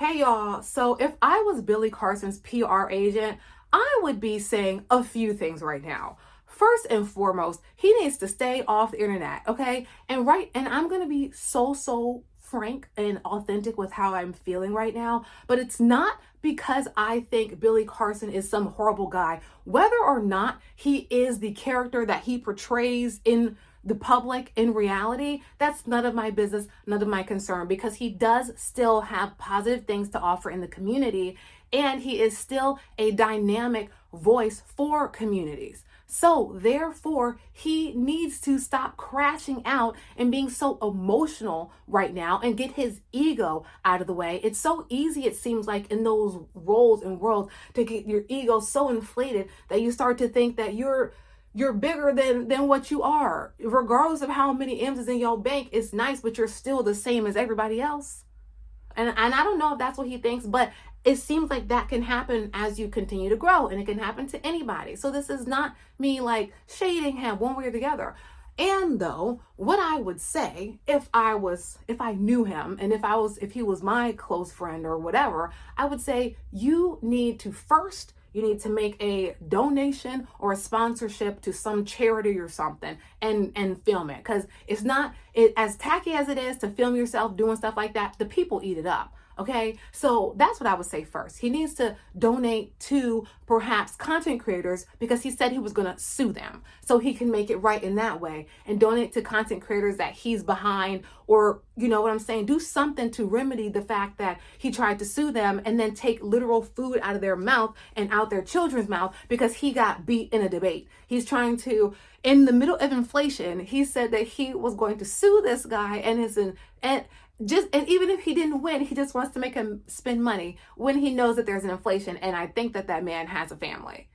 Hey y'all, so if I was Billy Carson's PR agent, I would be saying a few things right now. First and foremost, he needs to stay off the internet, okay? And I'm gonna be so frank and authentic with how I'm feeling right now, but it's not because I think Billy Carson is some horrible guy. Whether or not he is the character that he portrays in the public in reality, that's none of my business, none of my concern, because he does still have positive things to offer in the community, and he is still a dynamic voice for communities. So therefore, he needs to stop crashing out and being so emotional right now and get his ego out of the way. It's so easy, it seems like, in those roles and worlds to get your ego so inflated that you start to think that you're bigger than what you are. Regardless of how many M's is in your bank, it's nice, but you're still the same as everybody else. And I don't know if that's what he thinks, but it seems like that can happen as you continue to grow, and it can happen to anybody. So this is not me like shading him one way or the other. And though, what I would say if I knew him, and if he was my close friend or whatever, I would say you need to make a donation or a sponsorship to some charity or something and film it. Because it's not as tacky as it is to film yourself doing stuff like that. The people eat it up. Okay, so that's what I would say first. He needs to donate to perhaps content creators, because he said he was going to sue them. So he can make it right in that way and donate to content creators that he's behind, or, you know what I'm saying, do something to remedy the fact that he tried to sue them and then take literal food out of their mouth and out their children's mouth because he got beat in a debate. He's trying to, in the middle of inflation, he said that he was going to sue this guy and even if he didn't win, he just wants to make him spend money when he knows that there's an inflation. And I think that man has a family.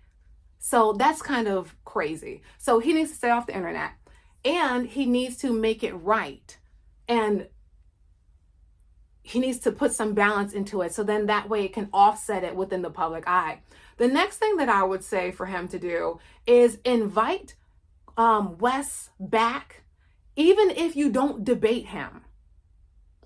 So that's kind of crazy. So he needs to stay off the internet, and he needs to make it right. And he needs to put some balance into it, so then that way it can offset it within the public eye. The next thing that I would say for him to do is invite Wes back, even if you don't debate him.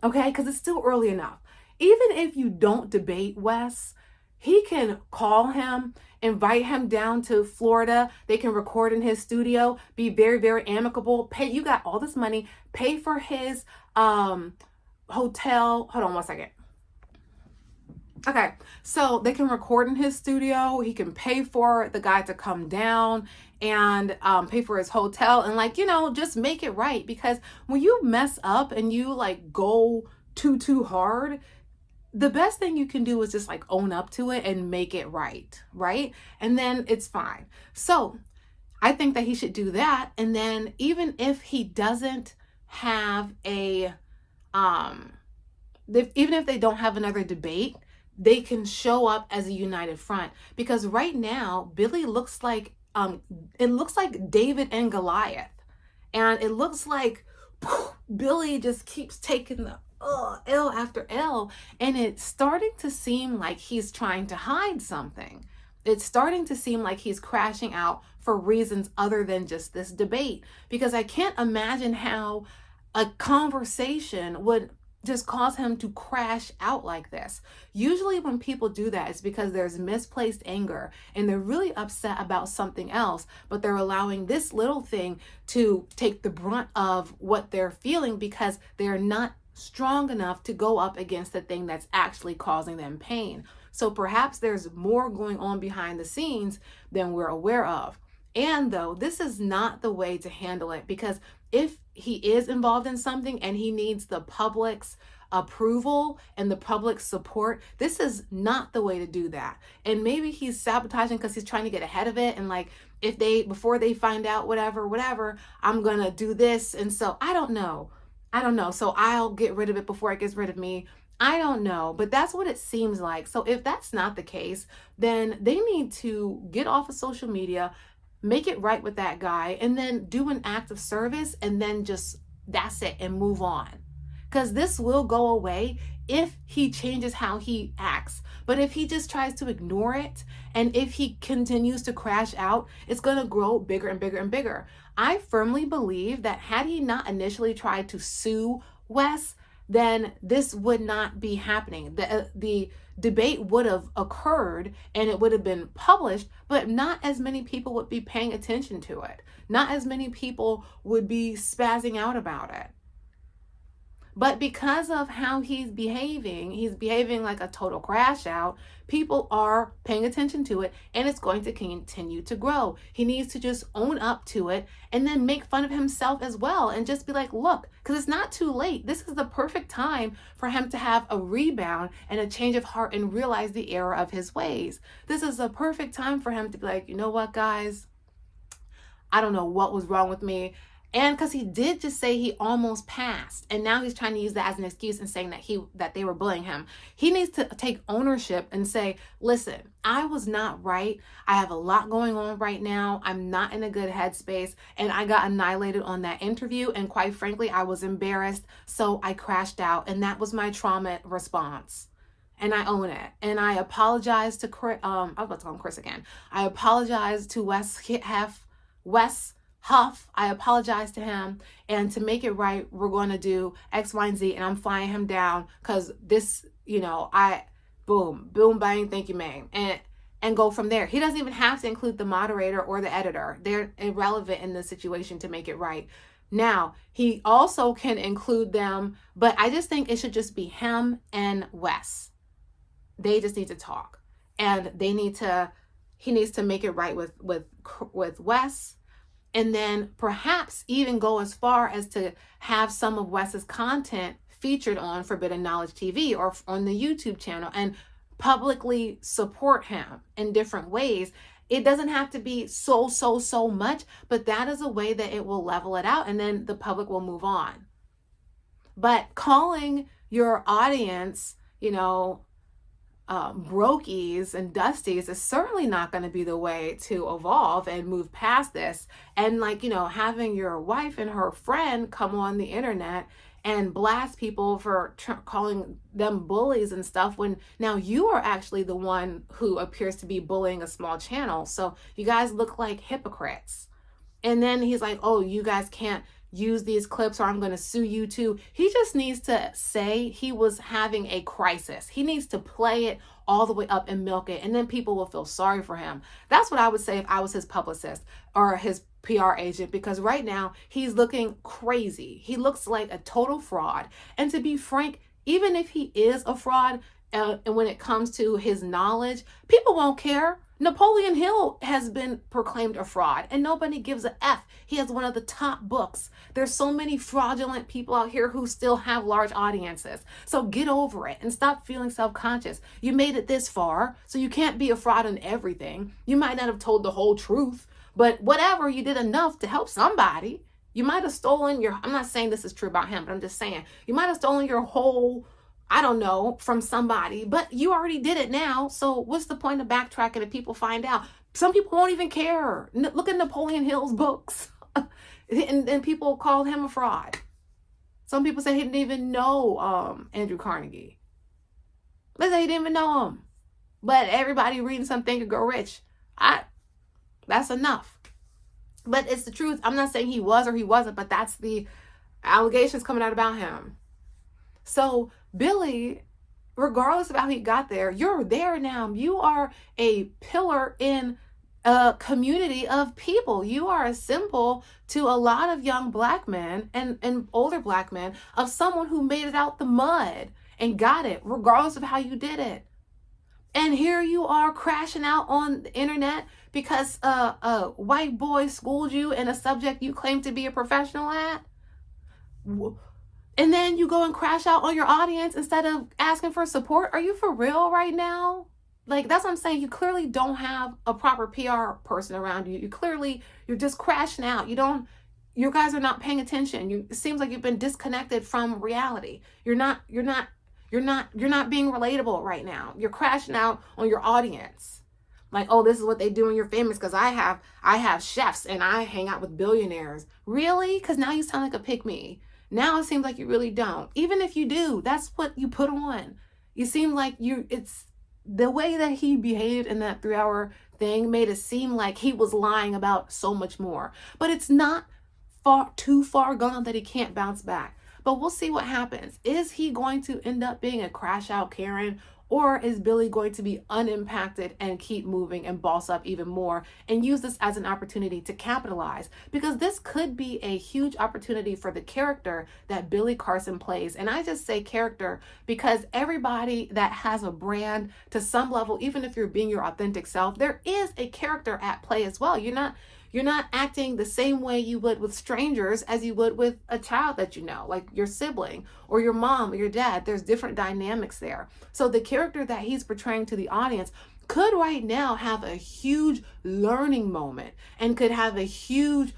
Okay, because it's still early enough. Even if you don't debate Wes, he can call him, invite him down to Florida. They can record in his studio, be very amicable. You got all this money, pay for his hotel. Hold on one second. Okay, so they can record in his studio. He can pay for the guy to come down and pay for his hotel and just make it right. Because when you mess up and you go too hard, the best thing you can do is just own up to it and make it right? And then it's fine. So I think that he should do that. And then even if he doesn't have even if they don't have another debate, they can show up as a united front. Because right now, Billy looks like David and Goliath. And it looks like Billy just keeps taking the L after L. And it's starting to seem like he's trying to hide something. It's starting to seem like he's crashing out for reasons other than just this debate. Because I can't imagine how a conversation would just cause him to crash out like this. Usually when people do that, it's because there's misplaced anger and they're really upset about something else, but they're allowing this little thing to take the brunt of what they're feeling because they're not strong enough to go up against the thing that's actually causing them pain. So perhaps there's more going on behind the scenes than we're aware of. And though this is not the way to handle it, because if he is involved in something and he needs the public's approval and the public's support, this is not the way to do that. And maybe he's sabotaging because he's trying to get ahead of it. And before they find out, whatever, I'm going to do this. And so I don't know. So I'll get rid of it before it gets rid of me. I don't know, but that's what it seems like. So if that's not the case, then they need to get off of social media, make it right with that guy, and then do an act of service, and then that's it, and move on. Because this will go away if he changes how he acts. But if he just tries to ignore it, and if he continues to crash out, it's going to grow bigger and bigger and bigger. I firmly believe that had he not initially tried to sue Wes, then this would not be happening. The debate would have occurred and it would have been published, but not as many people would be paying attention to it. Not as many people would be spazzing out about it. But because of how he's behaving like a total crash out, people are paying attention to it, and it's going to continue to grow. He needs to just own up to it and then make fun of himself as well and just be like, look, because it's not too late. This is the perfect time for him to have a rebound and a change of heart and realize the error of his ways. This is a perfect time for him to be like, you know what, guys? I don't know what was wrong with me. And because he did just say he almost passed, and now he's trying to use that as an excuse and saying that they were bullying him. He needs to take ownership and say, listen, I was not right. I have a lot going on right now. I'm not in a good headspace, and I got annihilated on that interview. And quite frankly, I was embarrassed, so I crashed out, and that was my trauma response. And I own it. And I apologize to Chris. I was about to call him Chris again. I apologize to Wes Huff. I apologize to him, and to make it right, we're going to do X, Y, and Z, and I'm flying him down because this, boom, bang, thank you, man, and go from there. He doesn't even have to include the moderator or the editor. They're irrelevant in this situation to make it right. Now, he also can include them, but I just think it should just be him and Wes. They just need to talk, and he needs to make it right with Wes. And then perhaps even go as far as to have some of Wes's content featured on Forbidden Knowledge TV or on the YouTube channel and publicly support him in different ways. It doesn't have to be so much, but that is a way that it will level it out, and then the public will move on. But calling your audience, brokies and dusties is certainly not going to be the way to evolve and move past this. And having your wife and her friend come on the internet and blast people for calling them bullies and stuff, when now you are actually the one who appears to be bullying a small channel. So you guys look like hypocrites. And then he's like, oh, you guys can't use these clips or I'm going to sue you too. He just needs to say he was having a crisis. He needs to play it all the way up and milk it, and then people will feel sorry for him. That's what I would say if I was his publicist or his PR agent, because right now he's looking crazy. He looks like a total fraud. And to be frank, even if he is a fraud, and when it comes to his knowledge, people won't care. Napoleon Hill has been proclaimed a fraud and nobody gives a F. He has one of the top books. There's so many fraudulent people out here who still have large audiences. So get over it and stop feeling self-conscious. You made it this far, so you can't be a fraud on everything. You might not have told the whole truth, but whatever, you did enough to help somebody. You might have stolen I'm not saying this is true about him, but I'm just saying, you might have stolen your whole, I don't know, from somebody, but you already did it now. So what's the point of backtracking if people find out? Some people won't even care. Look at Napoleon Hill's books. and people called him a fraud. Some people say he didn't even know Andrew Carnegie. Let's say he didn't even know him. But everybody reading something could grow rich. That's enough. But it's the truth. I'm not saying he was or he wasn't, but that's the allegations coming out about him. So Billy, regardless of how he got there, you're there now. You are a pillar in a community of people. You are a symbol to a lot of young black men and older black men of someone who made it out the mud and got it, regardless of how you did it. And here you are crashing out on the internet because a white boy schooled you in a subject you claim to be a professional at. And then you go and crash out on your audience instead of asking for support. Are you for real right now? That's what I'm saying. You clearly don't have a proper PR person around you. You're just crashing out. You guys are not paying attention. It seems like you've been disconnected from reality. You're not being relatable right now. You're crashing out on your audience. Oh, this is what they do when you're famous because I have chefs and I hang out with billionaires. Really? Because now you sound like a pick-me. Now it seems like you really don't. Even if you do, that's what you put on. You seem like it's the way that he behaved in that 3-hour thing made it seem like he was lying about so much more. But it's not too far gone that he can't bounce back. But we'll see what happens. Is he going to end up being a crash out Karen? Or is Billy going to be unimpacted and keep moving and boss up even more and use this as an opportunity to capitalize? Because this could be a huge opportunity for the character that Billy Carson plays. And I just say character because everybody that has a brand to some level, even if you're being your authentic self, there is a character at play as well. You're not acting the same way you would with strangers as you would with a child that you know, like your sibling or your mom or your dad. There's different dynamics there. So the character that he's portraying to the audience could right now have a huge learning moment and could have a huge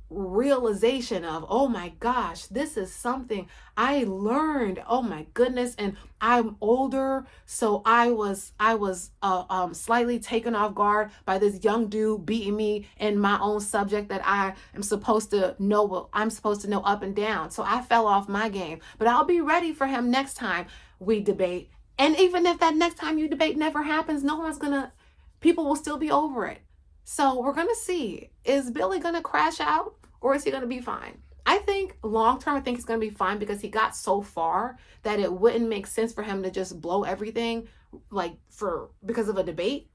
realization of, oh my gosh, this is something I learned. Oh my goodness. And I'm older, so I was slightly taken off guard by this young dude beating me in my own subject that I am supposed to know what I'm supposed to know up and down. So I fell off my game, but I'll be ready for him next time we debate. And even if that next time you debate never happens, people will still be over it. So we're going to see, is Billy going to crash out or is he going to be fine? I think long term, I think he's going to be fine because he got so far that it wouldn't make sense for him to just blow everything because of a debate.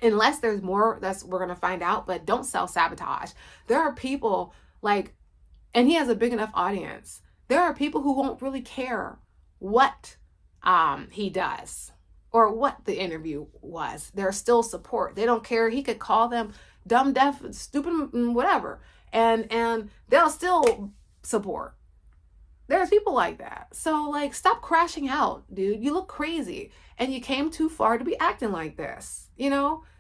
Unless there's more, we're going to find out, but don't self-sabotage. There are people and he has a big enough audience. There are people who won't really care what he does or what the interview was. There's still support. They don't care. He could call them dumb, deaf, stupid, whatever. And they'll still support. There's people like that. So stop crashing out, dude. You look crazy and you came too far to be acting like this.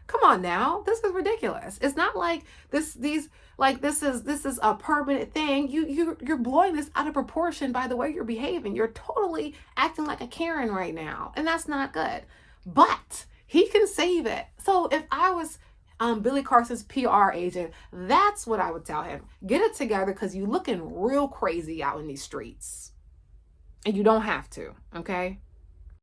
Come on now. This is ridiculous. It's not like this is a permanent thing. You're blowing this out of proportion by the way you're behaving. You're totally acting like a Karen right now, and that's not good. But he can save it. So if I was Billy Carson's PR agent, that's what I would tell him. Get it together because you're looking real crazy out in these streets. And you don't have to, okay?